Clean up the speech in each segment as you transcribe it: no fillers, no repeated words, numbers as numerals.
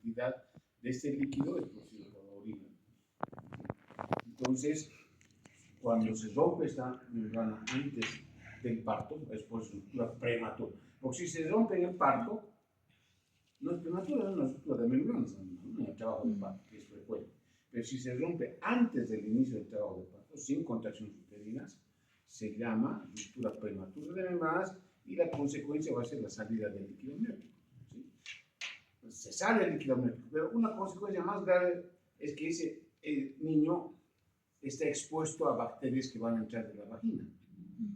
cantidad de este líquido es producido por la orina. Entonces, cuando se rompe esta membrana antes del parto, es por ruptura prematura. Porque si se rompe en el parto, no es prematura, es una ruptura de membranas, en el trabajo de parto, que es frecuente. Pero si se rompe antes del inicio del trabajo de parto, sin contracciones uterinas, se llama ruptura prematura de membranas y la consecuencia va a ser la salida del líquido amniótico. ¿Sí? Pues se sale el líquido amniótico, pero una consecuencia más grave es que ese niño está expuesto a bacterias que van a entrar de la vagina.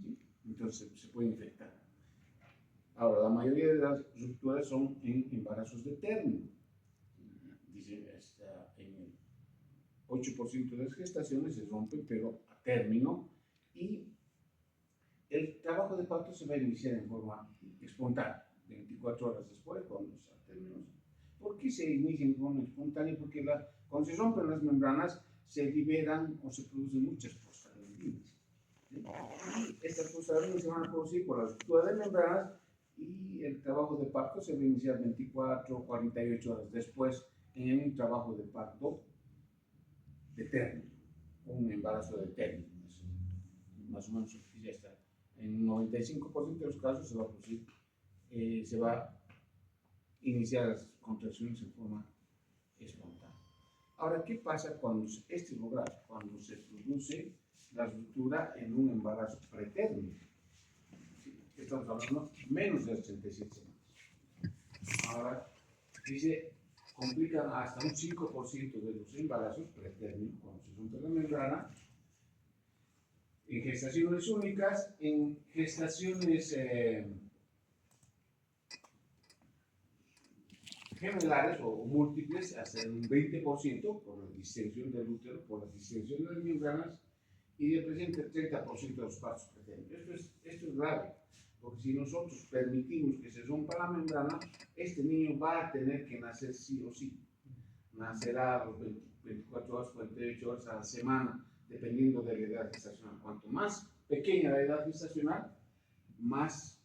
¿Sí? Entonces se puede infectar. Ahora, la mayoría de las rupturas son en embarazos de término. Dice, en el 8% de las gestaciones se rompen, pero a término, y el trabajo de parto se va a iniciar en forma espontánea, 24 horas después, cuando se terminó. ¿Por qué se inicia en forma espontánea? Porque cuando se rompen las membranas, se liberan o se producen muchas prostaglandinas. ¿Sí? Estas prostaglandinas se van a producir por la ruptura de membranas y el trabajo de parto se va a iniciar 24 o 48 horas después en un trabajo de parto de término, un embarazo de término. Más o menos ya está. En 95% de los casos se va a producir, se va a iniciar las contracciones en forma espontánea. Ahora, ¿qué pasa cuando este lugar, cuando se produce la ruptura en un embarazo pretérmino? Estamos hablando menos de 87 semanas. Ahora, dice, complican hasta un 5% de los embarazos pretérminos cuando se rompe la membrana. En gestaciones únicas, en gestaciones gemelares o múltiples, hasta un 20% por la distensión del útero, por la distensión de las membranas, y representa el 30% de los partos pretérinos. Esto es grave, porque si nosotros permitimos que se rompa la membrana, este niño va a tener que nacer sí o sí. Nacerá a los 24 horas, 48 horas a la semana, dependiendo de la edad gestacional. Cuanto más pequeña la edad gestacional, más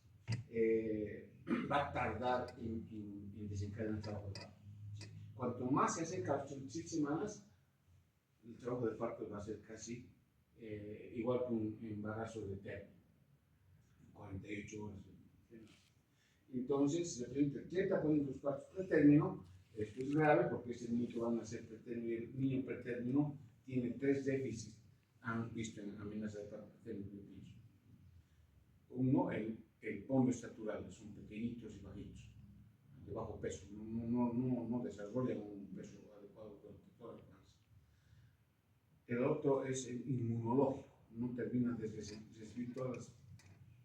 va a tardar en desencadenar el trabajo de parto. ¿Sí? Cuanto más se acerca a las 37 semanas, el trabajo de parto va a ser casi igual que un embarazo de término, 48 horas. Entonces, representa el 30% de los partos pretérmino. Esto es grave porque ese niño que va a nacer pretérmino, el niño pretérmino tiene 3 déficits, han visto en amenaza de parto pretérmino. Uno, el hombro estatural, son pequeñitos y bajitos, de bajo peso, no desarrollan un peso adecuado con toda la panza. El otro es el inmunológico, no terminan de recibir todos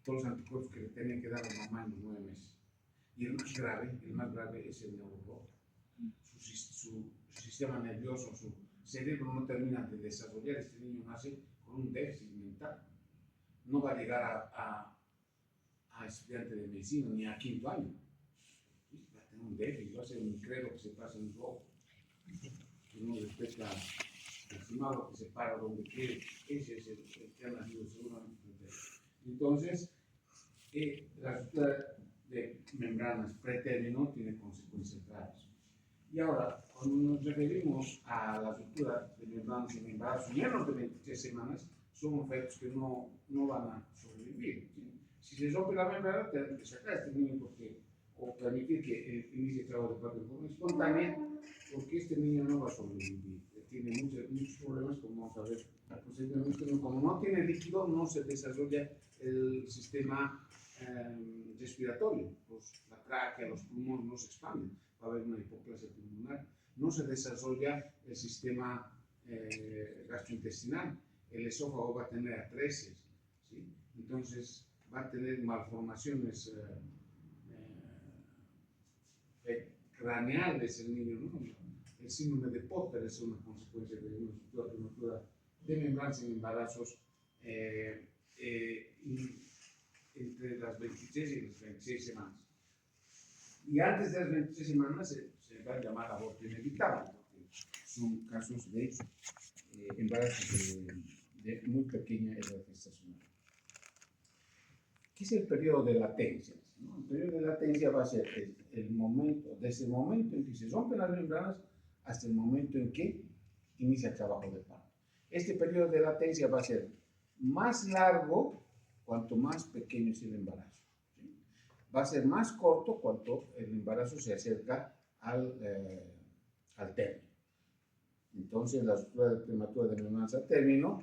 los anticuerpos que le tienen que dar a la mamá en los 9 meses. Y el más grave es el neurológico. Su sistema nervioso, su cerebro no termina de desarrollar. Este niño nace con un déficit mental. No va a llegar a estudiante de medicina ni a 5º año. Va a tener un déficit, va a ser un credo que se pasa en rojo, que no respeta al cimado, que se para donde quiere. Ese es el que ha nacido seguramente. Entonces, la ruptura de membranas pretérmino tiene consecuencias graves. Y ahora, cuando nos referimos a la ruptura de membranas en embarazo menos de 23 semanas, son efectos que no van a sobrevivir. ¿Sí? Si se rompe la membrana, tenemos que sacar a este niño o permitir que inicie el trabajo de parto de forma espontánea, porque este niño no va a sobrevivir. Tiene muchos problemas, como vamos a ver. Como no tiene líquido, no se desarrolla el sistema respiratorio. Pues la tráquea, los pulmones no se expanden. Va a haber una hipoplasia pulmonar. No se desarrolla el sistema gastrointestinal. El esófago va a tener atresia, ¿sí? Entonces va a tener malformaciones craneales el niño, ¿no? El síndrome de Potter es una consecuencia de una ruptura prematura de membranas en embarazos entre las 23 y las 26 semanas. Y antes de las 26 semanas se va a llamar aborto inevitable, porque son casos de embarazos de muy pequeña edad gestacional. ¿Qué es el periodo de latencia? ¿no? El periodo de latencia va a ser el momento, desde el momento en que se rompen las membranas hasta el momento en que inicia el trabajo de parto. Este periodo de latencia va a ser más largo cuanto más pequeño es el embarazo. ¿Sí? Va a ser más corto cuanto el embarazo se acerca al término. Entonces, la ruptura prematura de membranas al término,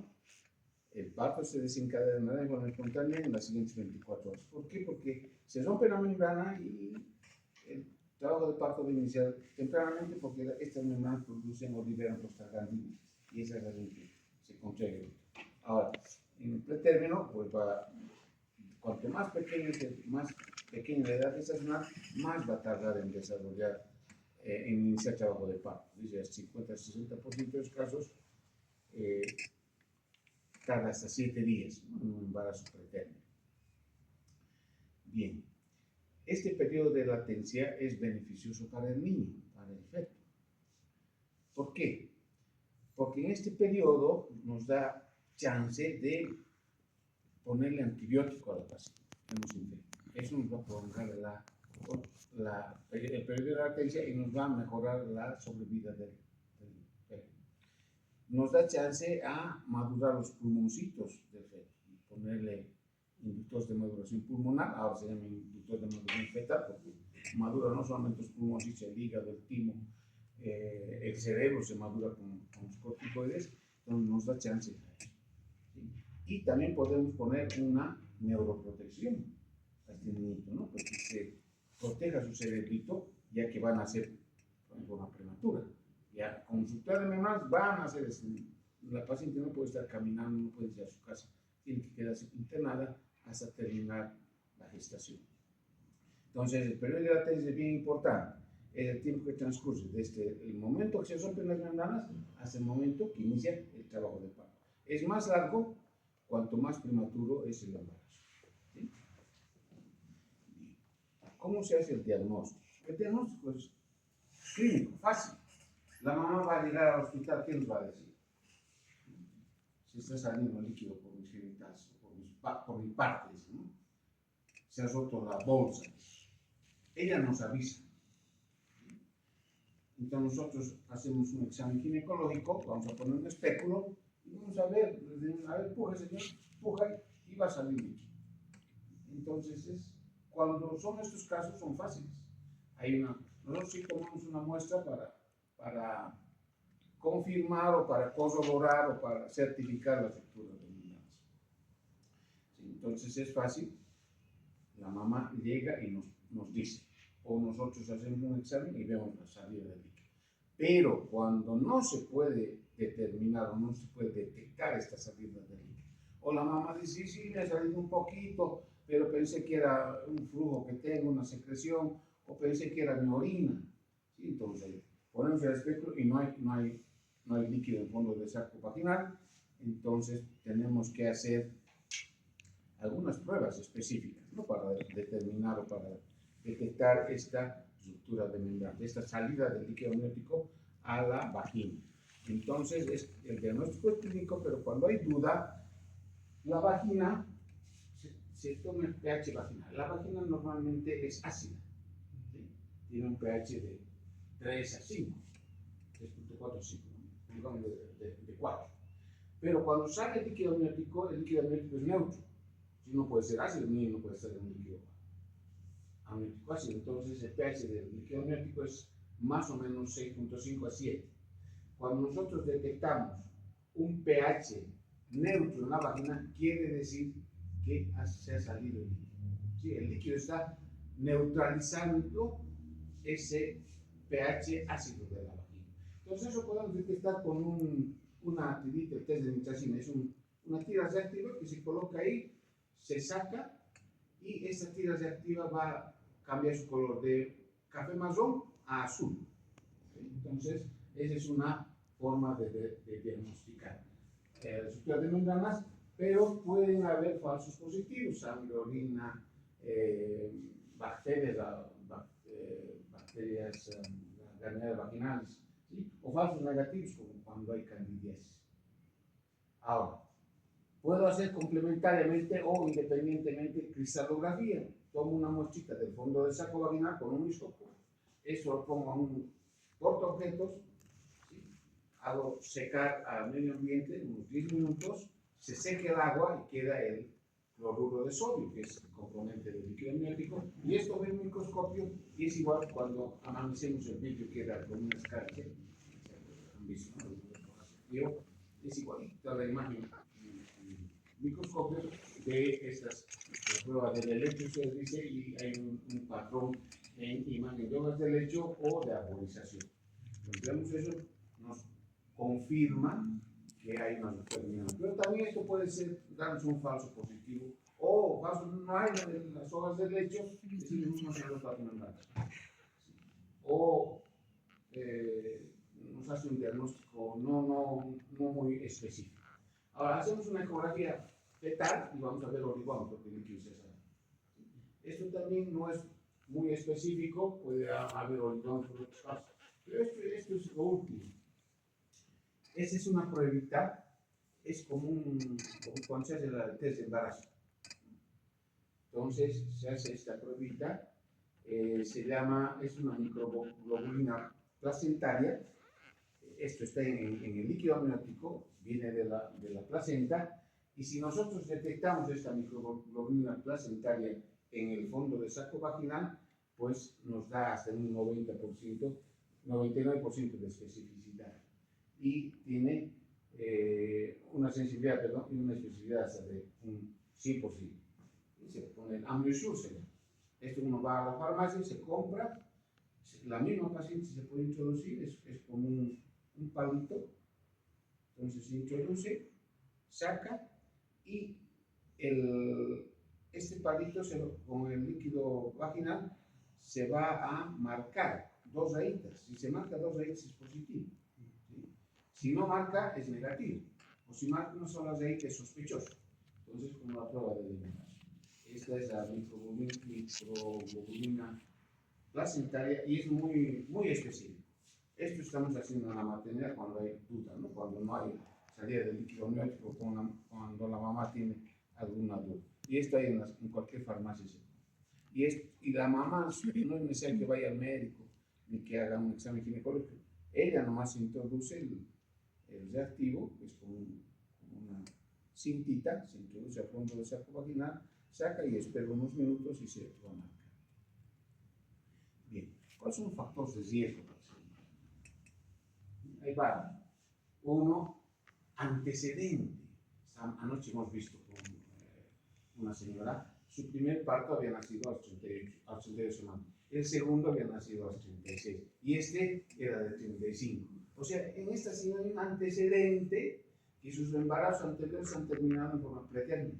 el parto se desencadenará de forma espontánea en las siguientes 24 horas. ¿Por qué? Porque se rompe la membrana y el trabajo de parto debe iniciar tempranamente porque estas membranas producen o liberan prostaglandinas y esa es la razón que se contrae. Ahora, en el pretérmino, pues cuanto más pequeña la edad gestacional, más va a tardar en desarrollar, en iniciar trabajo de parto. Dice, el 50-60% de los casos tarda hasta 7 días, ¿no? En un embarazo pretérmino. Bien, este periodo de latencia es beneficioso para el niño, para el feto. ¿Por qué? Porque en este periodo nos da chance de ponerle antibiótico a la paciente. Eso nos va a prolongar el periodo de latencia y nos va a mejorar la sobrevida del feto. Nos da chance a madurar los pulmoncitos del feto, ponerle inductores de maduración pulmonar, ahora se llama inductor de maduración fetal, porque madura no solamente los pulmoncitos, el hígado, el timo, el cerebro se madura con los corticoides, entonces nos da chance a eso. ¿Sí? Y también podemos poner una neuroprotección a este niñito, ¿no? Porque se proteja su cerebrito, ya que van a nacer en forma prematura. Ya con su de membranas van a hacer eso. La paciente no puede estar caminando, no puede ir a su casa, tiene que quedarse internada hasta terminar la gestación. Entonces, el periodo de latencia es bien importante. Es el tiempo que transcurre desde el momento que se rompen las membranas hasta el momento que inicia el trabajo de parto. Es más largo cuanto más prematuro es el embarazo. ¿Sí? ¿Cómo se hace el diagnóstico? El diagnóstico es clínico, fácil. La mamá va a llegar al hospital, ¿qué nos va a decir? Se está saliendo líquido por mis genitales, por mi parte, ¿no? Se ha roto la bolsa. Ella nos avisa. Entonces nosotros hacemos un examen ginecológico, vamos a poner un espéculo y vamos a ver, puja señor, puja y va a salir líquido. Entonces, cuando son estos casos, son fáciles. Nosotros sí tomamos una muestra para confirmar o para corroborar o para certificar la ruptura de membranas. ¿Sí? Entonces es fácil, la mamá llega y nos dice, o nosotros hacemos un examen y vemos la salida del líquido. Pero cuando no se puede determinar o no se puede detectar esta salida del líquido, o la mamá dice, sí, me ha salido un poquito, pero pensé que era un flujo que tengo, una secreción, o pensé que era mi orina. ¿Sí? Entonces, ponemos el espectro y no hay líquido en el fondo del saco vaginal, entonces tenemos que hacer algunas pruebas específicas, ¿no? Para determinar o para detectar esta ruptura de membrana, esta salida del líquido amniótico a la vagina. Entonces, el diagnóstico es clínico, pero cuando hay duda, la vagina se toma el pH vaginal. La vagina normalmente es ácida, ¿sí? Tiene un pH de 3 a 5, 3.4 a 5, ¿no? Digamos de 4. Pero cuando sale el líquido amniótico es neutro. Si no puede ser ácido, ni no puede ser un líquido amniótico ácido. Entonces el pH del líquido amniótico es más o menos 6.5 a 7. Cuando nosotros detectamos un pH neutro en la vagina, quiere decir que se ha salido el líquido. ¿Sí? El líquido está neutralizando ese pH ácido de la vagina. Entonces eso podemos detectar con una tirita, el test de nitracina. Es una tira reactiva que se coloca ahí, se saca y esta tira reactiva va a cambiar su color de café marrón a azul. ¿Sí? Entonces, esa es una forma de diagnosticar ruptura de membranas, pero pueden haber falsos positivos, sangre, orina, bacterias gangliares vaginales, ¿sí? O falsos negativos, como cuando hay candidiasis. Ahora, puedo hacer complementariamente o independientemente cristalografía. tomo una muestrita del fondo del saco vaginal con un hisopor, eso lo pongo a un portaobjetos, ¿sí? Hago secar al medio ambiente unos 10 minutos, se seca el agua y queda el cloruro de sodio, que es el componente del líquido amniótico, y esto ve en microscopio y es igual cuando amanecemos el vidrio queda con una escarcha, han visto, ¿no? Es igualito a la imagen en microscopio de estas pruebas del helecho, se dice, y hay un patrón en imagen de hojas de helecho o de arborización. Cuando vemos eso, nos confirma que hay una determinación. Pero también esto puede ser, darnos un falso positivo, o falso no hay en las hojas de helecho, es decir, no se los patrimoniales. O nos hace un diagnóstico no muy específico. Ahora, hacemos una ecografía fetal y vamos a ver oligón, porque el líquido se sabe. Esto también no es muy específico, puede haber oligón por otros casos. Pero esto es lo último. Esa es una pruebita, es como cuando se hace el test de embarazo. Entonces, se hace esta pruebita, es una microglobulina placentaria. Esto está en el líquido amniótico, viene de la placenta, y si nosotros detectamos esta microglobulina placentaria en el fondo del saco vaginal, pues nos da hasta un 99% de especificidad. Y tiene una sensibilidad, y una especificidad hasta de un 100%. Y se pone el AmnioSure. Esto uno va a la farmacia, se compra, la misma paciente se puede introducir, es como un palito, entonces se introduce, saca y este palito con el líquido vaginal se va a marcar 2 rayitas. Si se marca 2 rayitas es positivo, ¿sí? Si no marca es negativo, o si marca una sola rayita es sospechoso. Entonces, como la prueba de eliminación. Esta es la microglobulina placentaria y es muy específico. Esto estamos haciendo en la maternidad cuando hay duda, ¿no? Cuando no hay salida de líquido amniótico, cuando la mamá tiene alguna duda. Y esto hay en cualquier farmacia. Y la mamá no es necesario que vaya al médico ni que haga un examen ginecológico. Ella nomás introduce el reactivo, que es como una cintita, se introduce al fondo del saco vaginal, saca y espera unos minutos y se va a marcar. Bien, ¿cuáles son los factores de riesgo? Ahí va. Uno, antecedente. Anoche hemos visto con una señora, su primer parto había nacido a las 38 semanas, el segundo había nacido a las 36 y este era de 35. O sea, en esta señora hay un antecedente que sus embarazos anteriores han terminado en forma preterna.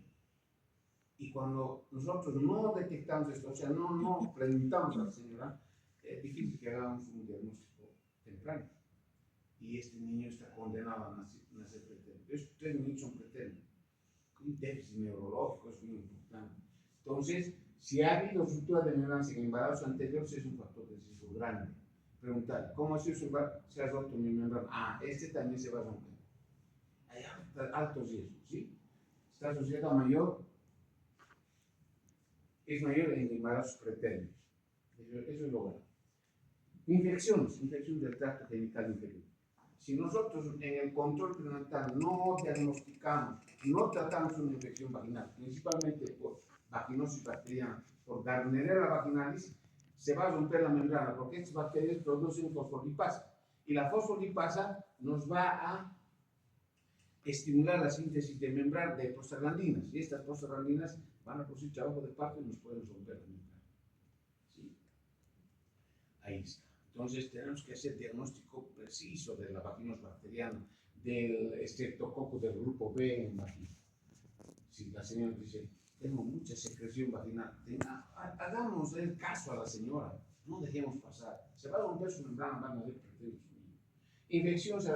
Y cuando nosotros no detectamos esto, o sea, no preguntamos a la señora, es difícil que hagamos un diagnóstico temprano. Y este niño está condenado a nacer preterno. Estos 3 niños son preternos. Un déficit neurológico es muy importante. Entonces, si ha habido ruptura de membrana en embarazos anteriores, es un factor de riesgo grande. Preguntar, ¿cómo ha sido su embarazo? Se ha roto mi membrana. Este también se va a romper. Hay alto riesgo, ¿sí? Está asociado a es mayor en embarazos preternos. Eso es lo grave. Infecciones del tracto genital inferior. Si nosotros en el control prenatal no diagnosticamos, no tratamos una infección vaginal, principalmente por vaginosis bacteriana, por Gardnerella vaginalis, se va a romper la membrana porque estas bacterias producen fosfolipasa y la fosfolipasa nos va a estimular la síntesis de membrana de prostaglandinas y estas prostaglandinas van a producir trabajo de parto y nos pueden romper la membrana. ¿Sí? Ahí está. Entonces tenemos que hacer diagnóstico preciso de la vaginosis bacteriana, del estreptococo del grupo B en vagina. Si la señora dice, tengo mucha secreción vaginal, hagamos el caso a la señora, no dejemos pasar. Se va a romper su membrana, van a ver preterinos. Infecciones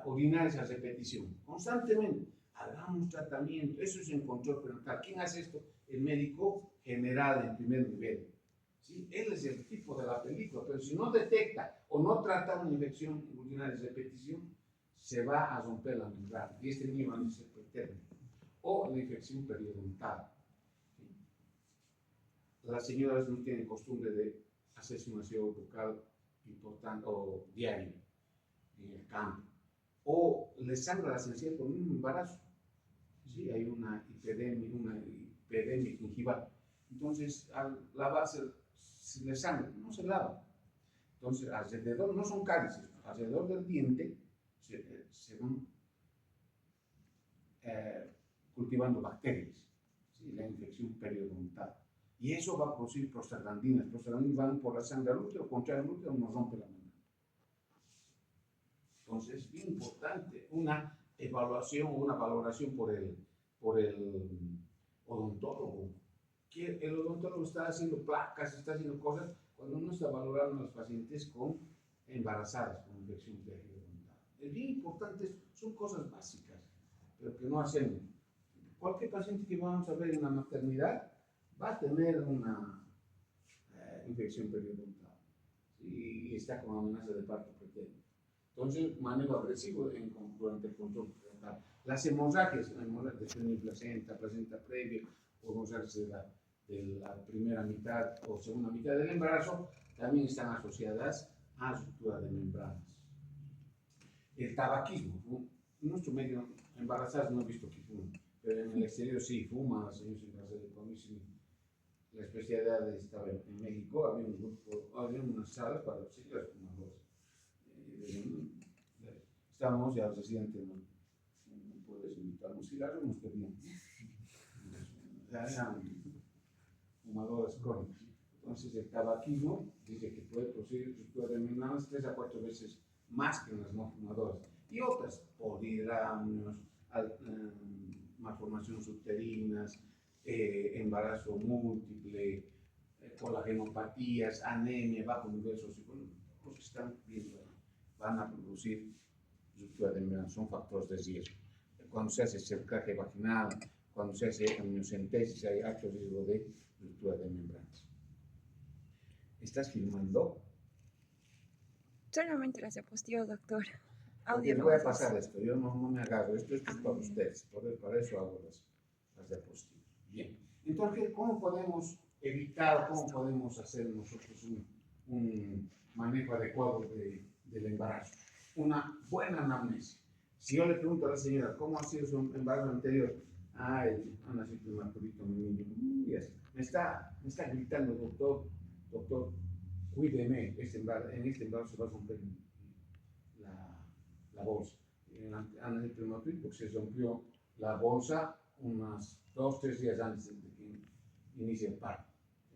urinarias a repetición, constantemente. Hagamos tratamiento, eso es en control prenatal. ¿Quién hace esto? El médico general en primer nivel. ¿Sí? Él es el tipo de la película, pero si no detecta o no trata una infección urinaria de repetición, se va a romper la membrana y este niño va a ser preterno. O la infección periodontal. ¿Sí? las señoras no tienen costumbre de hacerse un aseo bucal importante o diario en el campo, o les sangra la encías con un embarazo. ¿Sí? Hay una hiperemia gingival. Entonces, al lavarse, se le sangra, no se lava. Entonces, alrededor, no son cálices, alrededor del diente se van cultivando bacterias, ¿sí? La infección periodontal. Y eso va a producir prostaglandinas. Prostaglandinas van por la sangre al útero, contrae el útero, nos rompe la membrana. Entonces, es bien importante una evaluación o una valoración por el odontólogo. Que el odontólogo está haciendo placas, está haciendo cosas, cuando uno está valorando a los pacientes con embarazadas con infección periodontal. Es bien importante, son cosas básicas, pero que no hacemos. Cualquier paciente que vamos a ver en la maternidad va a tener una infección periodontal y está con amenaza de parto preterno. Entonces, manejo agresivo durante el control prenatal. Las hemorragias de placenta, placenta previa, o hemorragias de la primera mitad o segunda mitad del embarazo, también están asociadas a ruptura de membranas. El tabaquismo. En nuestro medio, embarazadas no he visto que fumen, pero en el exterior sí fuman las señoras embarazadas. La especialidad estaba en México, había un grupo, había unas salas para los señores fumadores. Estábamos ya los residentes, no puedes invitar un cigarro, nos pedían. Eran fumadores crónicos. Entonces el tabaquismo dice que puede producir ruptura de membranas 3 a 4 veces más que en las no fumadoras. Y otras, polidramios, malformaciones uterinas, embarazo múltiple, colagenopatías, anemia, bajo nivel socioeconómico, los que están viendo van a producir ruptura de membranas, son factores de riesgo. Cuando se hace cerclaje vaginal, cuando se hace amniocentesis, hay alto riesgo de ruptura de membranas. ¿Estás filmando? Solamente las diapositivas, doctor. Audio voy a pasar esto, yo no me agarro, esto es para ustedes, para eso hago las diapositivas. Bien, entonces, ¿cómo podemos evitar, cómo podemos hacer nosotros un manejo adecuado del embarazo? Una buena anamnesis. Si yo le pregunto a la señora, ¿cómo ha sido su embarazo anterior? Ha nacido prematurito mi niño. Me está gritando, doctor, cuídeme, en este embarazo se va a romper la bolsa. Ha nacido prematurito porque se rompió la bolsa unas 2-3 días antes de que inicie el parto.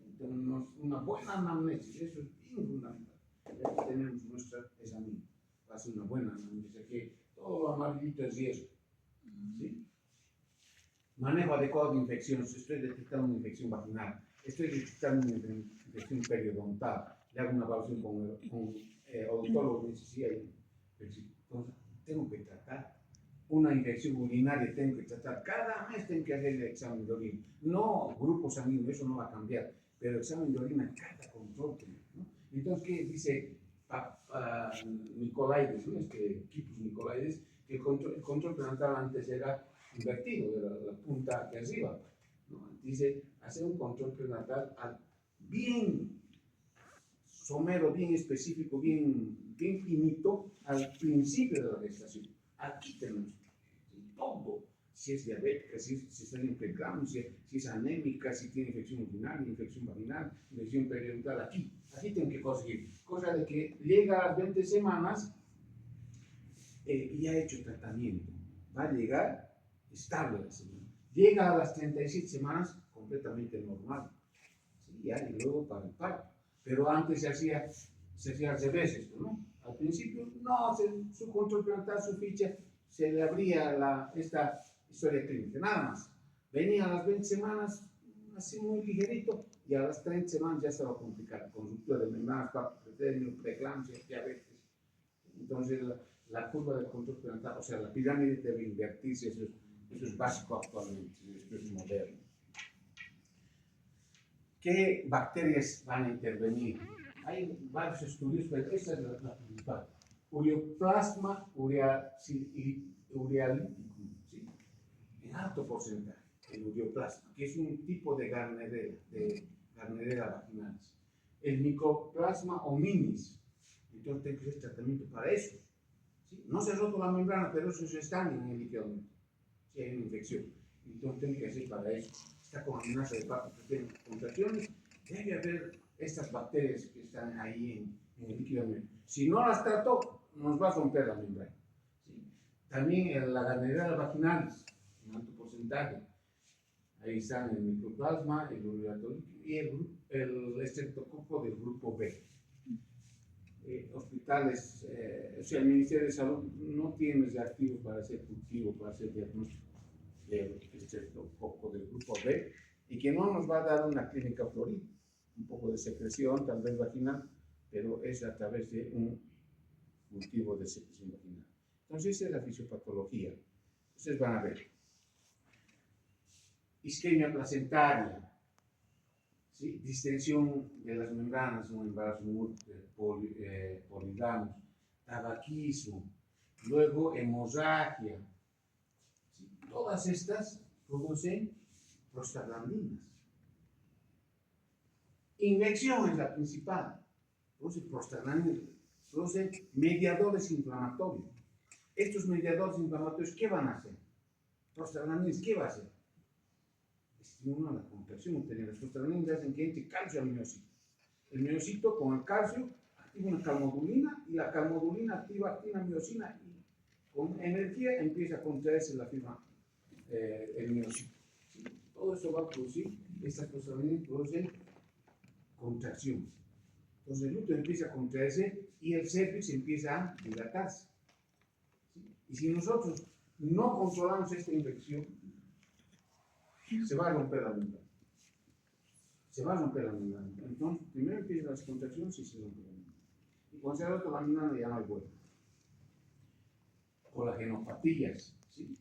Entonces, una buena anamnesis, eso es bien fundamental. Ya tenemos nuestra examen, va a ser una buena anamnesis, que todo lo amarillito es riesgo. ¿Sí? Manejo adecuado de infecciones, estoy detectando una infección vaginal, estoy detectando una infección periodontal, le hago una evaluación con odontólogo, me dice sí hay infección. Entonces, tengo que tratar. Una infección urinaria tengo que tratar. Cada mes tengo que hacer el examen de orina. No grupo sanguíneo, eso no va a cambiar, pero el examen de orina cada control. ¿No? Entonces, ¿qué dice Nicolaides, ¿no? Quipus Nicolaides? Que el control prenatal antes era invertido, de la punta hacia arriba. ¿No? Dice, hacer un control prenatal bien somero, bien específico, bien finito al principio de la gestación. Aquí tenemos todo, si es diabética, si está en pregramo, si es anémica, si tiene infección urinaria, infección vaginal, infección periodontal, aquí tengo que conseguir. Cosa de que llega a las 20 semanas y ha hecho tratamiento. Va a llegar estable la señora. Llega a las 37 semanas completamente normal. ¿Sí? Y luego para el parto. Pero antes se hacía al revés esto, ¿no? Al principio, no, su control prenatal, su ficha, se le abría esta historia clínica, nada más. Venía a las 20 semanas, así muy ligerito, y a las 30 semanas ya estaba complicado, con ruptura de membranas, parto preterno, preeclampsia, diabetes. Entonces, la curva del control prenatal, o sea, la pirámide debe invertirse, eso es básico actualmente, esto es moderno. ¿Qué bacterias van a intervenir? Hay varios estudios, pero esta es la principal. Ureaplasma urealyticum, ¿sí? En alto porcentaje, el ureaplasma, que es un tipo de Gardnerella, Gardnerella vaginalis. El Mycoplasma hominis. Entonces tengo que hacer tratamiento para eso. ¿Sí? No se ha roto la membrana, pero esos están en el líquido amniótico. Si hay una infección. Entonces tengo que hacer para eso. Está con amenaza de parto que tiene contracciones. Debe haber estas bacterias que están ahí en el líquido amniótico. Si no las trato, nos va a romper la membrana. ¿Sí? También la Gardnerella vaginalis, en alto porcentaje. Ahí están el Mycoplasma, el uriato líquido y el estreptococo del grupo B. Hospitales, o sea, el Ministerio de Salud no tiene reactivos para hacer cultivo, para hacer diagnóstico del estreptococo del grupo B, y que no nos va a dar una clínica florida, un poco de secreción, tal vez vaginal, pero es a través de un cultivo de secreción vaginal. Entonces, esa es la fisiopatología. Ustedes van a ver. Isquemia placentaria, ¿sí? Distensión de las membranas, un embarazo poligamos, tabaquismo, luego hemorragia. ¿Sí? Todas estas producen prostaglandinas. Infección es la principal, produce prostaglandinas, produce mediadores inflamatorios. Estos mediadores inflamatorios, ¿qué van a hacer? Prostaglandinas, ¿qué va a hacer? Estimulan la contracción uterina. Las prostaglandinas hacen que entre calcio al miocito. El miocito con el calcio activa una calmodulina y la calmodulina activa actina-miocina y con energía empieza a contraerse la fibra, el miocito. ¿Sí? Todo eso va a producir, estas prostaglandinas producen contracción. Entonces el útero empieza a contraerse y el cervix empieza a dilatarse. ¿Sí? Y si nosotros no controlamos esta infección, se va a romper la membrana. Se va a romper la membrana. Entonces, primero empiezan las contracciones y se rompe la membrana. Y cuando se ha roto la membrana ya no hay vuelta. Colagenopatías, ¿sí?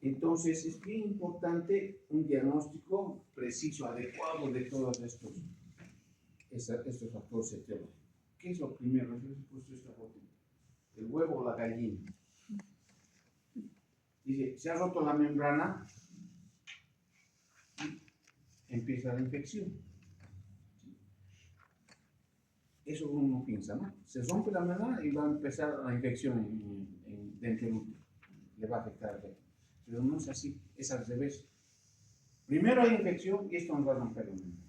Entonces, es bien importante un diagnóstico preciso, adecuado de todos estos factores etiológicos. ¿Qué es lo primero? Les he puesto esta foto. El huevo o la gallina. Dice, se ha roto la membrana, empieza la infección. Eso uno piensa, ¿no? Se rompe la membrana y va a empezar la infección dentro del útero. Le va a afectar al feto. Pero no es así, es al revés. Primero hay infección y esto nos va a romper la membrana.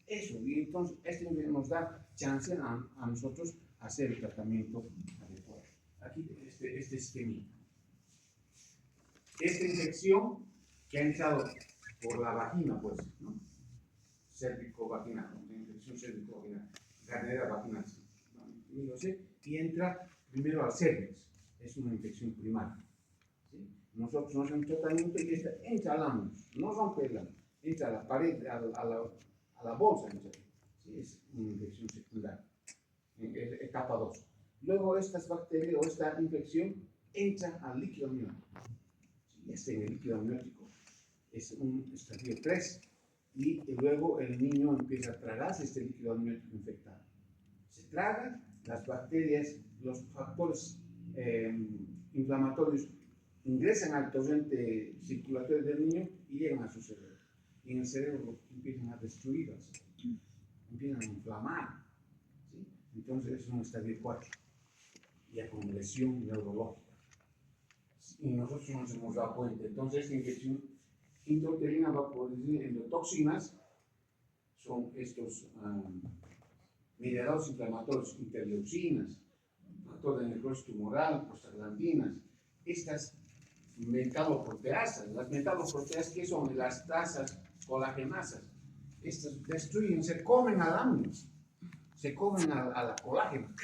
Eso, y entonces esto nos da chance a nosotros hacer el tratamiento adecuado. Aquí este esquema. Esta infección que ha entrado por la vagina, pues, ¿no? Cérvico-vaginal, ¿no? Infección cérvico-vaginal, Gardnerella vaginalis, ¿no? Y entra primero al cervix, es una infección primaria. ¿Sí? Nosotros nos hacemos un tratamiento y esta entra al ánus, no rompe el ánus, entra a la pared, a la bolsa, ¿no? ¿Sí? Es una infección secundaria, etapa 2. Luego estas bacterias o esta infección entra al líquido amniótico. ¿Sí? En el líquido amniótico es un estadio 3 y luego el niño empieza a tragarse este líquido amniótico infectado. Se traga, las bacterias, los factores inflamatorios ingresan al torrente circulatorio del niño y llegan a su cerebro. Y en el cerebro empiezan a destruirlas, empiezan a inflamar. ¿Sí? Entonces es un estadio 4, ya con lesión neurológica. Y nosotros nos hemos dado cuenta. Entonces esta infección intrauterina va a producir endotoxinas, son estos mediadores inflamatorios, interleucinas, factor de necrosis tumoral, prostaglandinas, estas metaloproteasas. Las metaloproteasas, ¿qué son? Las tasas colagenasas. Estas destruyen, se comen al amnio, se comen a la colágena,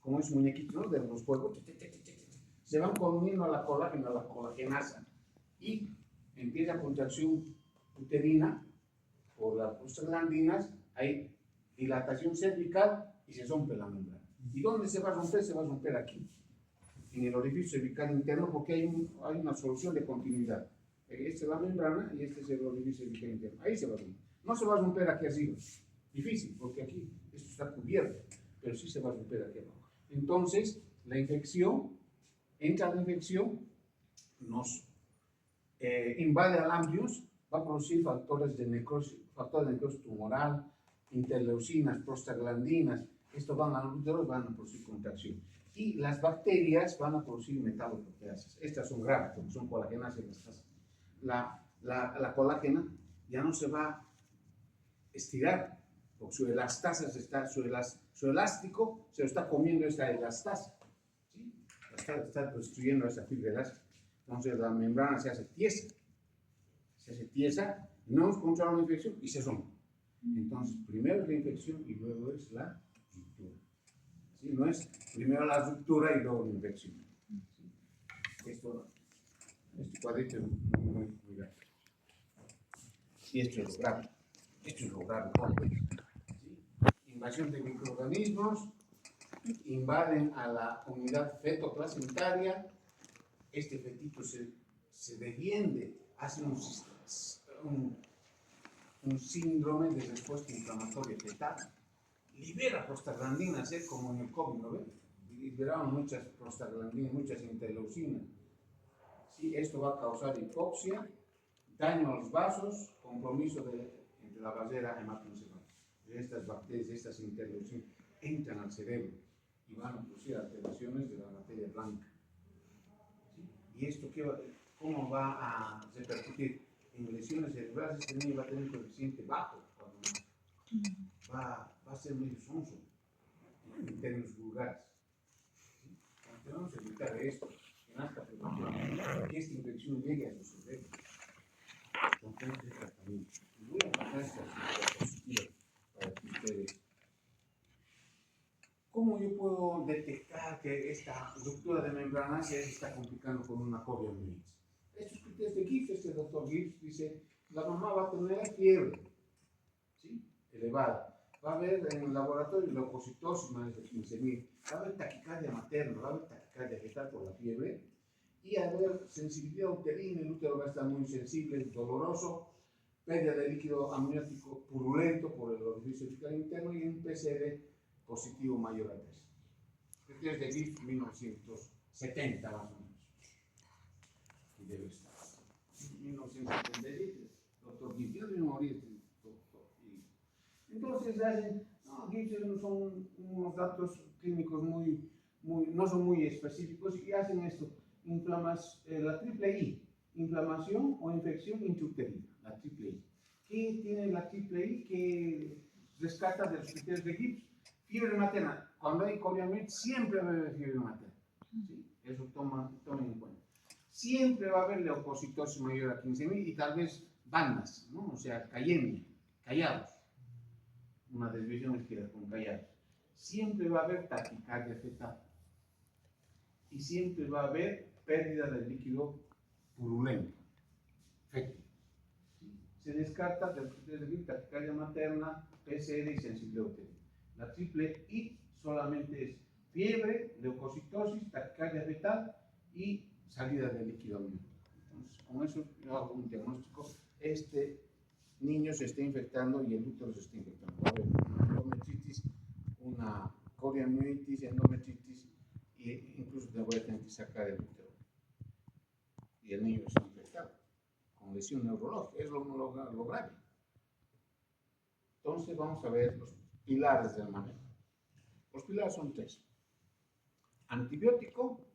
como es muñequito, ¿no? De los juegos, se van comiendo a la colágena, a la colagenasa, y empieza contracción uterina por las prostaglandinas, hay dilatación cervical y se rompe la membrana. ¿Y dónde se va a romper? Se va a romper aquí, en el orificio cervical interno, porque hay una solución de continuidad. Esta es la membrana y este es el orificio cervical interno. Ahí se va a romper. No se va a romper aquí arriba. Difícil, porque aquí esto está cubierto, pero sí se va a romper aquí abajo. Entonces, la infección, entra la infección, nos invade al amnios va a producir factores de necrosis tumoral, interleucinas, prostaglandinas. Estos van al útero y van a producir contracción. Y las bacterias van a producir metaloproteasas. Estas son graves, porque son colagenasas. La colágena ya no se va a estirar, porque su elástico se lo está comiendo esta elastasa. ¿Sí? Está destruyendo esa fibra elástica. Entonces la membrana se hace tiesa, no controla la infección y se rompe. Entonces, primero es la infección y luego es la ruptura. ¿Sí? No es primero la ruptura y luego la infección. ¿Sí? Este cuadrito es muy grave. Y esto es lo grave. Esto es lo grave. ¿Sí? Invasión de microorganismos, invaden a la unidad feto-placentaria. Este fetito se defiende, hace un síndrome de respuesta inflamatoria fetal, libera prostaglandinas, como en el COVID, ¿no ven? Liberaron muchas prostaglandinas, muchas interleucinas. ¿Sí? Esto va a causar hipoxia, daño a los vasos, compromiso entre la barrera hematoencefálica. Estas bacterias, estas interleucinas, entran al cerebro y van a producir alteraciones de la materia blanca. ¿Sí? ¿Y esto cómo va a repercutir? En lesiones cerebrales, este niño va a tener un coeficiente bajo cuando va a ser medio sonso, en términos vulgares. ¿Sí? Tenemos que evitar esto, que nazca prematuramente, que esta infección llegue a su cerebro. Entonces, el tratamiento. Voy a pasar esta diapositiva para que ustedes. ¿Cómo yo puedo detectar que esta ruptura de membrana se está complicando con una coriamnitis? Estos criterios de Gibbs, este doctor Gibbs dice, la mamá va a tener fiebre, ¿sí? Elevada. Va a haber en el laboratorio leucocitosis más de 15.000. Va a haber taquicardia materna, va a haber taquicardia fetal por la fiebre. Y a haber sensibilidad uterina, el útero va a estar muy sensible, doloroso, pérdida de líquido amniótico purulento por el orificio fecal interno y un PCR positivo mayor a 3. Criterios de Gibbs 1970 más o menos. Y debe estar. 1977, doctor Gibbs, yo debo morir, doctor. Entonces Gibbs son unos datos clínicos no son muy específicos y hacen esto. La triple I, inflamación o infección intrauterina, la triple I. ¿Qué tiene la triple I que rescata de los criterios de Gibbs? Fiebre materna. Cuando hay coriamnitis siempre va a haber fiebre materna. ¿Sí? Eso tomen en cuenta. Siempre va a haber leucocitosis mayor a 15.000 y tal vez bandas, ¿no? O sea, callados. Una desviación izquierda con callados. Siempre va a haber taquicardia fetal. Y siempre va a haber pérdida del líquido purulento, fétido. ¿Sí? Se descarta del criterio de taquicardia materna, PCR y sensibilidad uterina. La triple I solamente es fiebre, leucocitosis, taquicardia fetal y salida del líquido amniótico. Entonces, con eso yo hago un diagnóstico. Este niño se está infectando y el útero se está infectando. Va a haber una endometritis, una coriamnitis, endometritis, e incluso te voy a tener que sacar el útero. Y el niño está infectado con lesión neurológica. Es lo grave. Entonces, vamos a ver los pilares del manejo. Los pilares son 3. Antibiótico,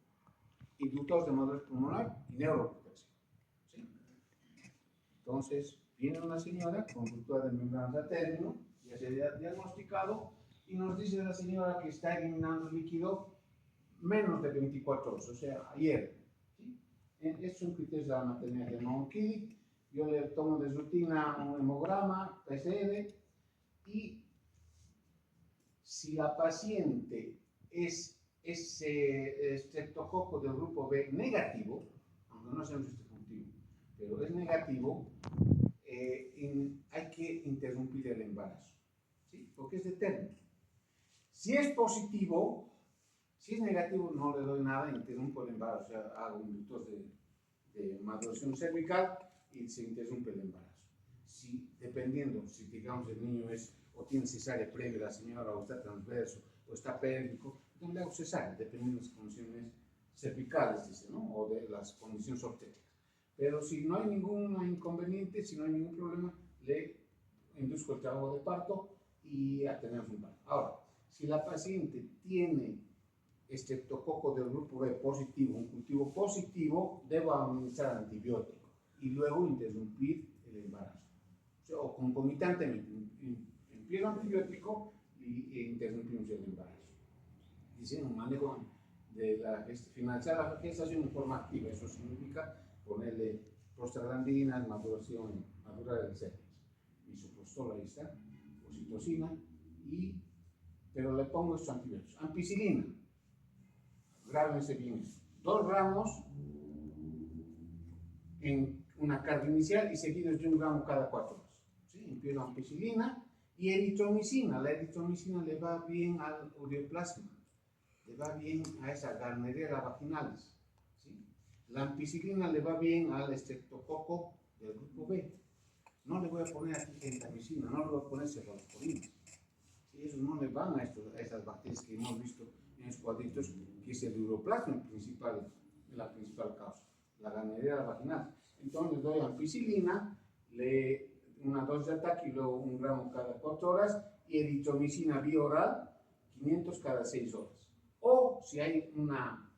inductores de madurez pulmonar y neuroprotección. ¿Sí? Entonces, viene una señora con ruptura de membrana a término, ya se ha diagnosticado, y nos dice la señora que está eliminando líquido menos de 24 horas, o sea, ayer. ¿Sí? Estos son criterios de la maternidad de non-kid. Yo le tomo de rutina un hemograma, PCR, y si la paciente es ese estreptococo del grupo B negativo, aunque no sea un positivo, pero es negativo, hay que interrumpir el embarazo, ¿sí? Porque es de término. Si es positivo, si es negativo, no le doy nada, interrumpo el embarazo, o sea, hago inductos de maduración cervical y se interrumpe el embarazo. Dependiendo, si digamos el niño o tiene cesárea previa, la señora, o está transverso, o está pélvico, entonces le hago cesárea, dependiendo de las condiciones cervicales, dice, ¿no? O de las condiciones obstétricas. Pero si no hay ningún inconveniente, si no hay ningún problema, le induzco el trabajo de parto y ya tenemos un parto. Ahora, si la paciente tiene estreptococo del grupo B positivo, un cultivo positivo, debo administrar antibiótico y luego interrumpir el embarazo. O concomitantemente, empiezo antibiótico y interrumpimos el embarazo. Dice un manejo de finalizar la gestación en forma activa. Eso significa ponerle prostaglandinas, madura del cervix, misoprostol, ahí está, oxitocina, pero le pongo estos antibióticos. Ampicilina, grábense bien eso. 2 gramos en una carga inicial y seguidos de 1 gramo cada 4 horas. ¿Sí? Empiezo ampicilina y eritromicina. La eritromicina le va bien al ureoplasma, le va bien a esa Gardnerella vaginalis. ¿Sí? La ampicilina le va bien al estreptococo del grupo B. No le voy a poner aquí gentamicina, no le voy a poner cefalosporinas. ¿Sí? Esos no le van a esas bacterias que hemos visto en los cuadritos, que es el ureoplasma la principal causa, la Gardnerella vaginalis. Entonces doy ampicilina, una dosis de ataque y luego 1 gramo cada 4 horas, y eritromicina vía oral, 500 cada 6 horas. O si hay una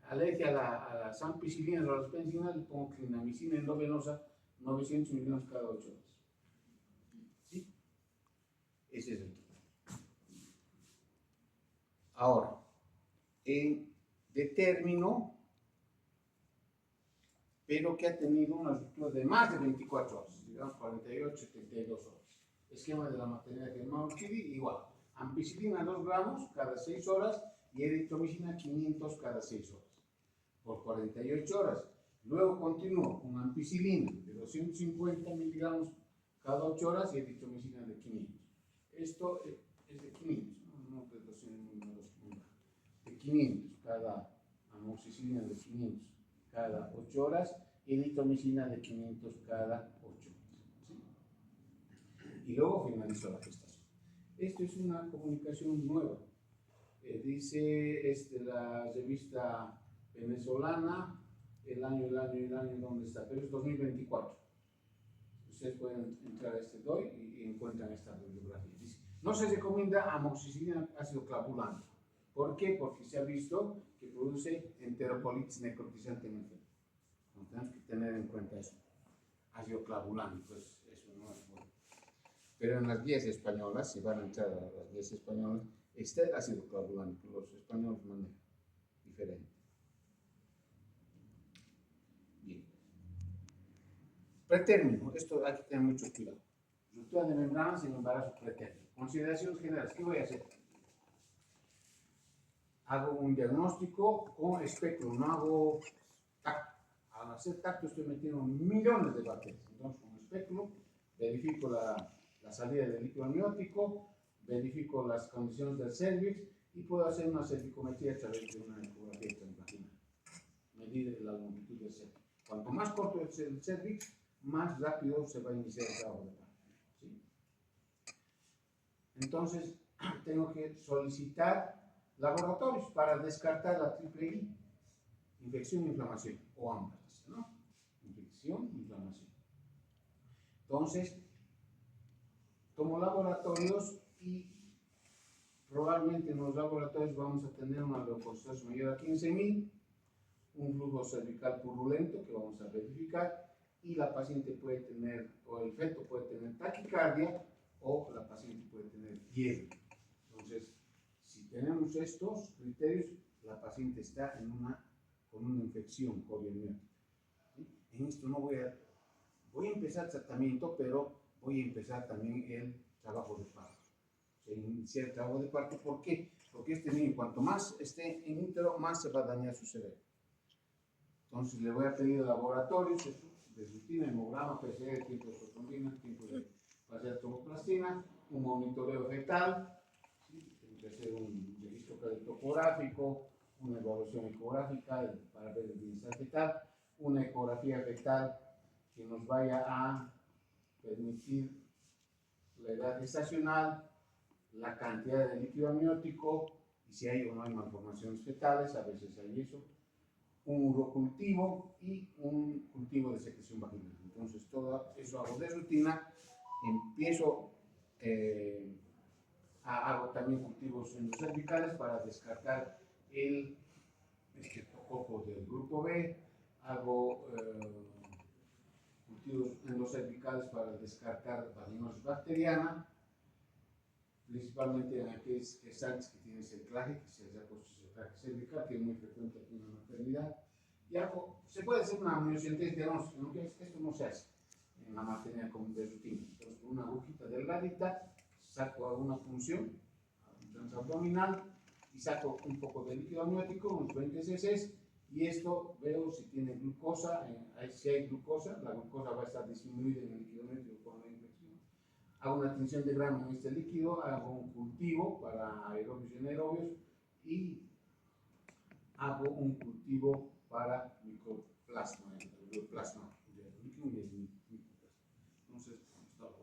alergia a las ampicilinas o a las penicilinas, le pongo clindamicina endovenosa, 900 miligramos cada 8 horas. ¿Sí? Ese es el truco. Ahora, de término, pero que ha tenido una ruptura de más de 24 horas, digamos 48, 72 horas. Esquema de la maternidad de Germán-Urquidi, igual. Ampicilina 2 gramos cada 6 horas y eritromicina 500 cada 6 horas, por 48 horas. Luego continúo con ampicilina de 250 miligramos cada 8 horas y eritromicina de 500. Esto es de 500, no de 200, de 500 cada amoxicilina de 500 cada 8 horas y eritromicina de 500 cada 8 horas. ¿Sí? Y luego finalizo la gestación. Esto es una comunicación nueva. Dice la revista venezolana, el año, ¿dónde está? Pero es 2024. Ustedes pueden entrar a este DOI y encuentran esta bibliografía. Dice, no se recomienda amoxicilina ácido clavulante. ¿Por qué? Porque se ha visto que produce enterocolitis necrotizante en el feto. Entonces tenemos que tener en cuenta eso. Ácido clavulante, pues eso no es bueno. Pero en las guías españolas, si van a entrar a las guías españolas, está el ácido clavulante, los españoles manejan diferente. Bien. Pretérmino, esto hay que tener mucho cuidado. Ruptura de membranas en embarazo pretérmino. Consideraciones generales, ¿qué voy a hacer? Hago un diagnóstico con espectro, no hago tacto. Al hacer tacto estoy metiendo millones de bacterias. Entonces, con espectro verifico la salida del líquido amniótico, verifico las condiciones del cervix y puedo hacer una cervicometría a través de una ecografía transvaginal. Medir la longitud del cervix. Cuanto más corto es el cervix, más rápido se va a iniciar el trabajo de parto. ¿Sí? Entonces, tengo que solicitar laboratorios para descartar la triple I, infección e inflamación, o ambas, ¿no? Infección e inflamación. Entonces, tomo laboratorios y probablemente en los laboratorios vamos a tener una leucocitos mayor a 15.000, un flujo cervical purulento que vamos a verificar, y la paciente puede tener, o el feto puede tener taquicardia, o la paciente puede tener fiebre. Entonces, si tenemos estos criterios, la paciente está con una infección corioniótica. ¿Sí? En esto no voy a empezar tratamiento, pero voy a empezar también el trabajo de parto. O sea, iniciar el trabajo de parto, ¿por qué? Porque este niño, cuanto más esté en útero, más se va a dañar su cerebro. Entonces le voy a pedir laboratorios de rutina, hemograma, PCR, tiempo de protrombina, tiempo de facial tromoplastina, un monitoreo fetal, ¿sí? Tengo que hacer un registro cardiotopográfico, una evaluación ecográfica para ver el bienestar fetal, una ecografía fetal que nos vaya a permitir la edad gestacional, la cantidad de líquido amniótico y si hay o no hay malformaciones fetales, a veces hay eso. un urocultivo y un cultivo de secreción vaginal. Entonces, todo eso hago de rutina. Empiezo, hago también cultivos endocervicales para descartar el estreptococo del grupo B. Hago cultivos endocervicales para descartar vaginosis bacteriana, principalmente en aquellos gestantes que tienen cerclaje, que se les ha puesto cerclaje cervical, que es muy frecuente aquí en la maternidad. Y se puede hacer una amniocentesis de diagnóstico, que esto no se hace en la maternidad como de rutina. Entonces, con una agujita delgadita, saco alguna punción transabdominal y saco un poco de líquido amniótico, unos 20 cc, y esto veo si tiene glucosa. Si hay glucosa, la glucosa va a estar disminuida en el líquido amniótico con la infección. Hago una tinción de grano en este líquido, hago un cultivo para aerobios y anaerobios y hago un cultivo para micoplasma, el plasma del líquido y el micoplasma. Entonces, esto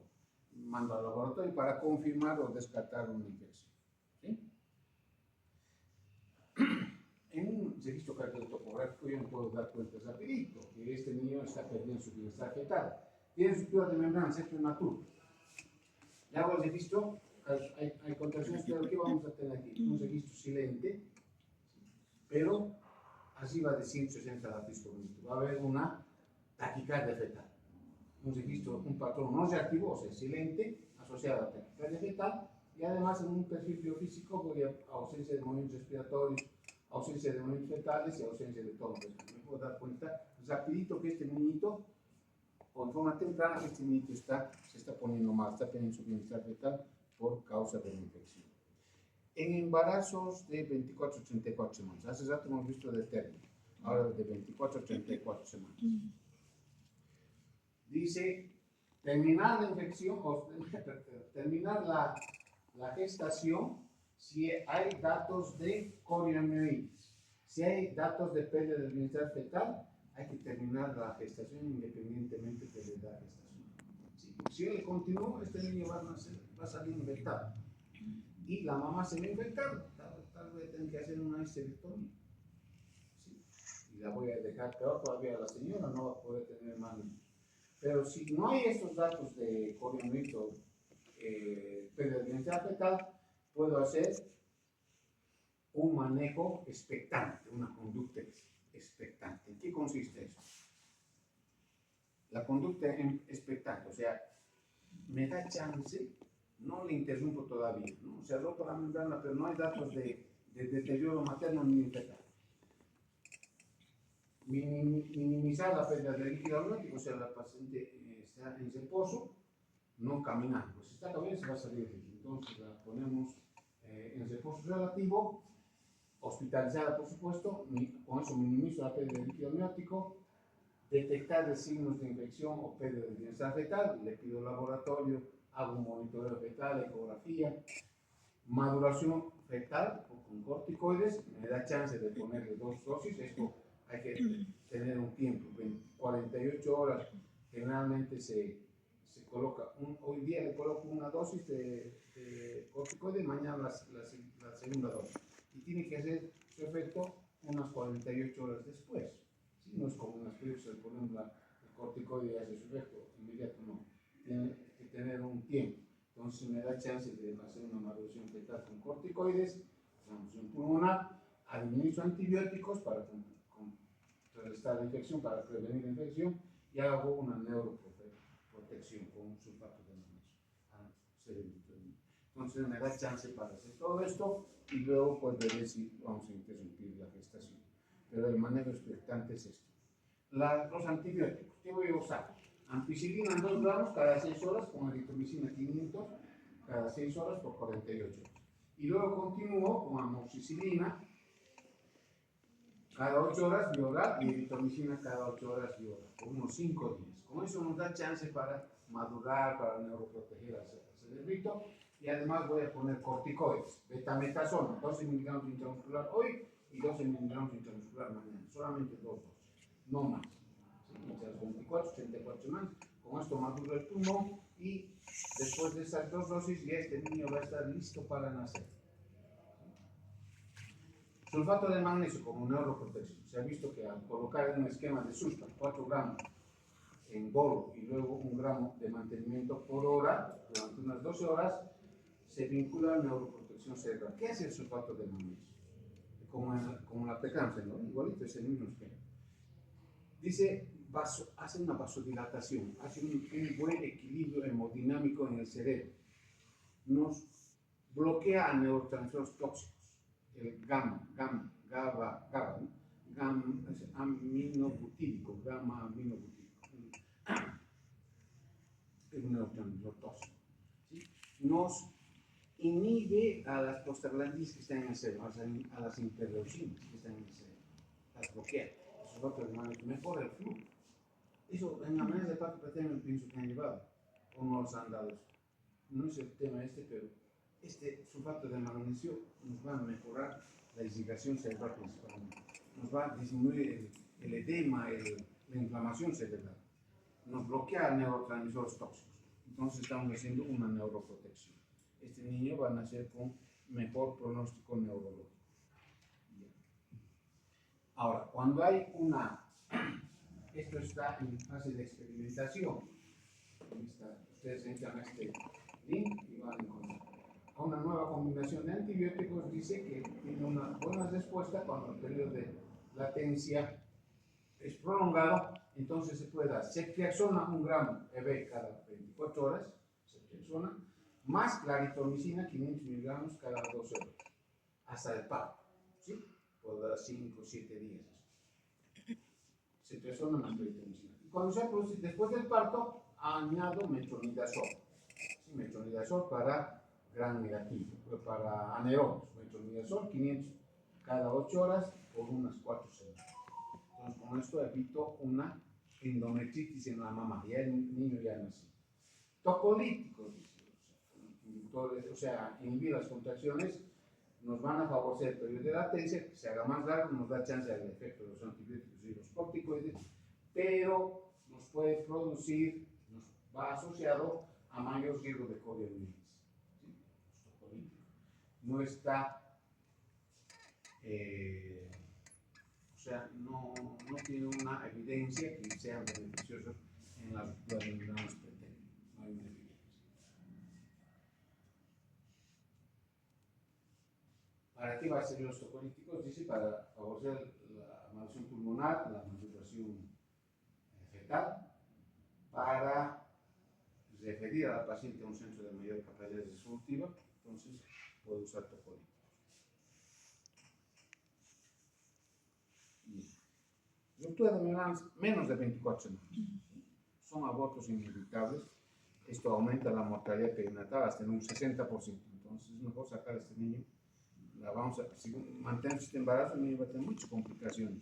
lo mando al laboratorio para confirmar o descartar una infección. ¿Sí? En un registro cardiotopográfico yo me puedo dar cuenta rapidito que este niño está perdiendo su bienestar fetal. Tiene estructura de membrana prematura. Le hago el registro, hay contracciones, pero ¿qué vamos a tener aquí? Un registro silente, pero arriba de 160 latidos por minuto. Va a haber una taquicardia fetal. Un registro, un patrón no reactivo, o sea, silente, asociado a taquicardia fetal, y además en un perfil biofísico voy a ausencia de movimientos respiratorios, ausencia de movimientos fetales y ausencia de tono. Me puedo dar cuenta rapidito que este niñito, con forma temprana, este niñito se está poniendo mal, está teniendo su bienestar fetal por causa de la infección. En embarazos de 24 a 34 semanas, hace rato hemos visto de término, ahora de 24 a 34 semanas. Dice, terminar la infección, o terminar la gestación si hay datos de corioamnionitis. Si hay datos de pérdida del bienestar fetal, hay que terminar la gestación independientemente de la edad de gestación. Si él continúa, este niño va a salir infectado. Y la mamá se va a infectar, tal vez tenga que hacer una histerectomía. ¿Sí? Y la voy a dejar peor todavía a la señora, no va a poder tener más niños. Pero si no hay estos datos de corioamnionitis o pérdida del bienestar fetal, puedo hacer un manejo expectante, una conducta expectante. ¿En qué consiste eso? La conducta expectante, o sea, me da chance, no le interrumpo todavía, ¿no? Se ha roto la membrana, pero no hay datos de deterioro materno ni fetal. Minimizar la pérdida de líquido amniótico, o sea, la paciente está en reposo, no caminando. Pues si está caminando se va a salir de aquí. Entonces la ponemos en reposo relativo, hospitalizada por supuesto, con eso minimizo la pérdida de líquido amniótico. Detectar signos de infección o pérdida de bienestar fetal, le pido al laboratorio, hago un monitoreo fetal, ecografía, maduración fetal con corticoides, me da chance de ponerle 2 dosis, esto hay que tener un tiempo, 48 horas, generalmente se coloca, hoy día le coloco una dosis de corticoide, mañana la segunda dosis, y tiene que hacer su efecto unas 48 horas después. ¿Sí? No es como en las películas, por ejemplo, el corticoide y hace su efecto inmediato, no, tiene que tener un tiempo. Entonces me da chance de hacer una maduración fetal con corticoides, transfusión pulmonar, administro antibióticos para contrarrestar la infección, para prevenir la infección, y hago una neuroprotección con un sulfato de magnesio. Entonces me da chance para hacer todo esto y luego pues veré si vamos a interrumpir la gestación. Pero el manejo expectante es esto. Los antibióticos, ¿qué voy a usar? Ampicilina en 2 gramos cada 6 horas, con eritromicina 500 cada 6 horas por 48 horas. Y luego continúo con amoxicilina cada 8 horas vía oral y eritromicina cada 8 horas vía oral, por unos 5 días. Con eso nos da chance para madurar, para neuroproteger al cerebrito. Y además voy a poner corticoides, betametasona, 12 miligramos intramuscular hoy y 12 miligramos intramuscular mañana. Solamente 2 dosis, no más. Entre las 24 y 34 semanas, con esto madura el pulmón y después de estas 2 dosis ya este niño va a estar listo para nacer. Sulfato de magnesio como neuroprotección. Se ha visto que al colocar en un esquema de Susta 4 gramos en bolo y luego 1 gramo de mantenimiento por hora, durante unas 12 horas, se vincula a neuroprotección cerebral. ¿Qué hace el sulfato de magnesio? Como la preeclampsia, ¿no? Igualito es el mismo esquema. Dice, hace una vasodilatación, hace un buen equilibrio hemodinámico en el cerebro. Nos bloquea a neurotransmisores tóxicos, el GABA, ¿no? Gamma aminobutírico, es un neurotransmisor tóxico. ¿Sí? Nos inhibe a las prostaglandinas que están en el cerebro, a las interleucinas que están en el cerebro, las bloquea. Sulfato de magnesio mejora el flujo. Eso en la manera de parte pretenden pienso que han llevado, o no los han dado. No es el tema pero este sulfato de magnesio nos va a mejorar la irrigación cerebral principalmente. Nos va a disminuir el edema, la inflamación cerebral. Nos bloquea neurotransmisores tóxicos. Entonces estamos haciendo una neuroprotección. Este niño va a nacer con mejor pronóstico neurológico. Ahora, cuando hay esto está en fase de experimentación. Ustedes entran a este link y van a encontrar. Una nueva combinación de antibióticos dice que tiene una buena respuesta cuando el periodo de latencia es prolongado. Entonces se puede dar ceftriaxona 1 gramo EB cada 24 horas, ceftriaxona, más claritromicina 500 miligramos cada 12 horas, hasta el parto. ¿Sí? Puede dar 5 o 7 días. Ceftriaxona más claritromicina. Y cuando se produce después del parto, añado metronidazol. ¿Sí? Metronidazol para gran negativo, para anerones. Metronidazol 500 cada 8 horas por unas 4 semanas. Entonces, con esto evito una endometritis en la mamá. Ya el niño ya nació. Tocolíticos, o sea, inhibir las contracciones nos van a favorecer el periodo de latencia, que se haga más largo, nos da chance al efecto de los antibióticos y los corticoides, pero nos puede producir, nos va asociado a mayor riesgo de corionitis. ¿Sí? No está, o sea, no tiene una evidencia que sea beneficioso en la ruptura de membranas pretéritas. No hay una evidencia. ¿Para qué va a servir los tocolíticos? Dice para favorecer la maduración pulmonar, la maduración fetal, para referir a la paciente a un centro de mayor capacidad resolutiva, entonces puede usar tocolíticos. Ruptura de membranas menos de 24 semanas. Son abortos inevitables. Esto aumenta la mortalidad perinatal hasta en un 60%. Entonces es mejor sacar a este niño. Si mantenemos este embarazo, el niño va a tener muchas complicaciones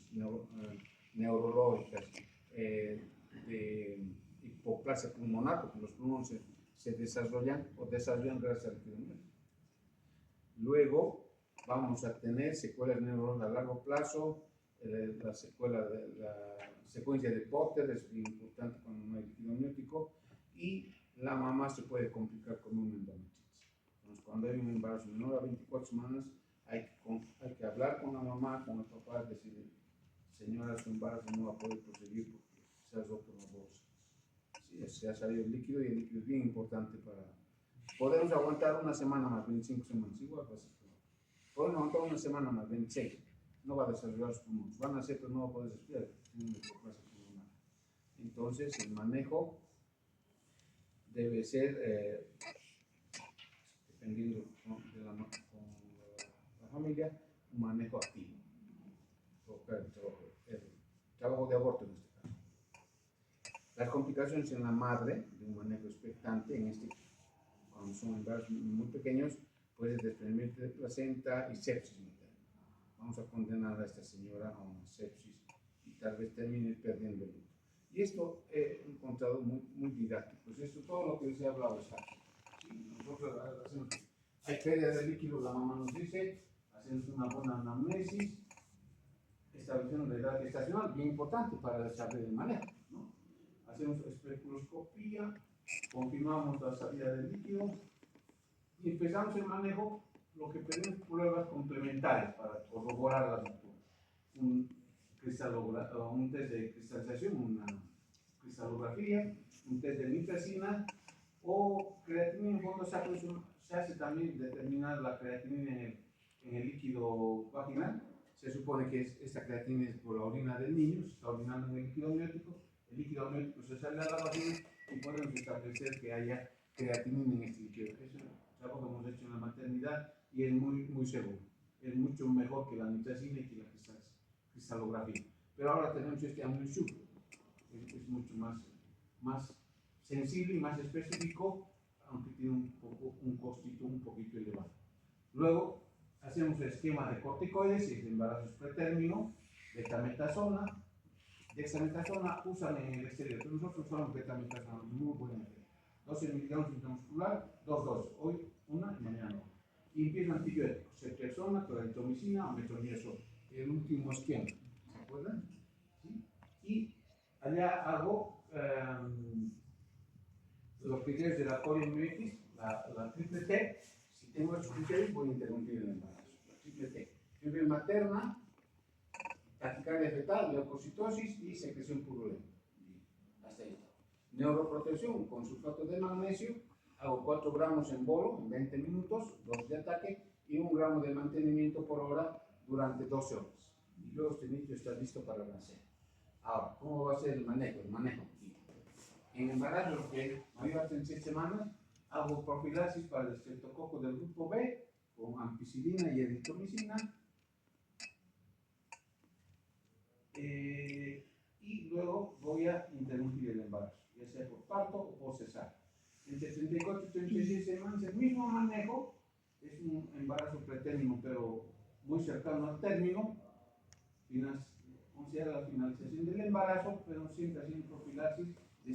neurológicas, de hipoplasia pulmonar, porque los pulmones se desarrollan gracias al líquido amniótico. Luego vamos a tener secuelas neurológicas a largo plazo. La secuencia de Potter es muy importante cuando no hay líquido amniótico, y la mamá se puede complicar con una endometritis. Entonces, cuando hay un embarazo menor a 24 semanas, hay que hablar con la mamá, con el papá, decir, señora, su embarazo no va a poder proseguir porque se ha roto la bolsa. Sí, se ha salido el líquido, y el líquido es bien importante para... Podemos aguantar una semana más, 25 semanas, igual va a ser peor. Podemos aguantar una semana más, 26. No va a desarrollar los pulmones. Van a hacer, pero no va a poder respirar. Entonces, el manejo debe ser, dependiendo de la familia, un manejo activo. Provocar el trabajo de aborto en este caso. Las complicaciones en la madre, de un manejo expectante, cuando son embarazos muy pequeños, puede desprendimiento de placenta y sepsis materna. Vamos a condenar a esta señora a una sepsis y tal vez termine perdiendo el útero. Y esto he encontrado muy didáctico. Pues esto, todo lo que les he hablado está aquí. ¿Sí? Nosotros hacemos, hay pérdida de líquido, la mamá nos dice, hacemos una buena anamnesis, estableciendo la edad gestacional, bien importante para el desarrollo del manejo, ¿no? Hacemos especuloscopía, confirmamos la salida del líquido y empezamos el manejo. Lo que pedimos pruebas complementarias. complementarias para corroborar la ruptura. Un test de cristalización, una cristalografía, un test de nitrazina o creatinina en fondo se hace también determinar la creatinina en el líquido vaginal. Se supone que esta creatinina es por la orina del niño, se está orinando en el líquido amniótico se sale a la vagina y podemos establecer que haya creatinina en este líquido. Eso es algo que hemos hecho en la maternidad y es muy, muy seguro. Es mucho mejor que la nitrazina y que la cristalografía. Pero ahora tenemos este AmnioSure, es mucho más sensible y más específico, aunque tiene un costito un poquito elevado. Luego hacemos el esquema de corticoides y de embarazos pretérmino, betametasona. Dexametasona usan en el exterior, pero nosotros usamos betametasona, muy buena. 12 miligramos intramuscular, 2 dosis, hoy una y mañana otra. Y empiezan antibióticos, ceftriaxona, claritromicina, metronidazol. El último esquema, ¿se acuerdan? ¿Sí? Y allá hago los criterios de la poliomielitis, la triple T. Si tengo estos criterios, voy a interrumpir el embarazo. La triple T. Fiebre materna, taquicardia fetal, leucocitosis y secreción purulenta. Hasta ahí. Neuroprotección con sulfato de magnesio. Hago 4 gramos en bolo en 20 minutos, 2 de ataque y 1 gramo de mantenimiento por hora durante 12 horas. Y luego este niño está listo para nacer. Ahora, ¿cómo va a ser el manejo? En embarazo que mayor a 36 semanas, hago profilaxis para el estreptococo del grupo B con ampicilina y eritromicina. Y luego voy a interrumpir el embarazo, ya sea por parto o por cesárea. Entre 34 y 36 semanas, el mismo manejo, es un embarazo pretérmino, pero muy cercano al término, considera la finalización del embarazo, pero siempre haciendo profilaxis de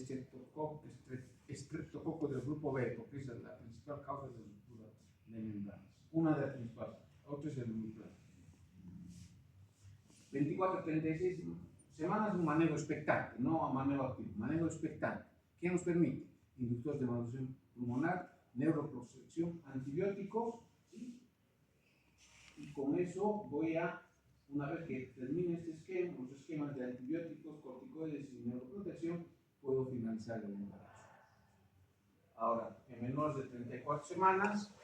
estreptococo del grupo B, porque esa es la principal causa de ruptura de membranas. Una de las principales, otra es el nuclear. 24 a 36 semanas, un manejo expectante, no manejo activo, manejo expectante. ¿Qué nos permite? Inductores de maduración pulmonar, neuroprotección, antibióticos, ¿sí? Y con eso voy a, una vez que termine este esquema, los esquemas de antibióticos, corticoides y neuroprotección, puedo finalizar el embarazo. Ahora, en menores de 34 semanas,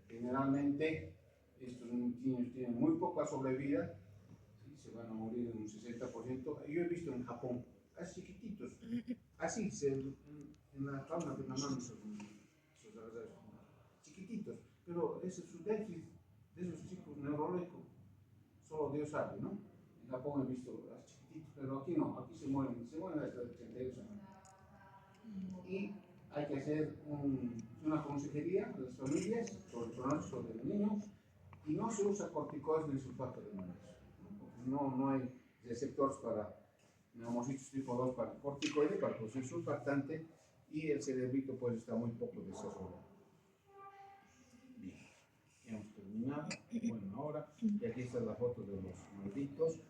generalmente estos niños tienen muy poca sobrevida, ¿sí? Se van a morir en un 60%. Yo he visto en Japón, así chiquititos, así, en la palma de una mano, chiquititos, pero ese es su déficit de esos chicos neurológicos, solo Dios sabe, ¿no? En Japón he visto chiquititos, pero aquí no, aquí se mueren hasta 32 años. Y hay que hacer una consejería a las familias sobre el pronóstico del niño y no se usa corticoides ni sulfato de magnesio, ¿no? No hay receptores para neumocitos tipo 2 para el corticoide, para el proceso sulfatante, y el cerebrito pues está muy poco desarrollado. Bien, hemos terminado, bueno, ahora, y aquí está la foto de los malditos.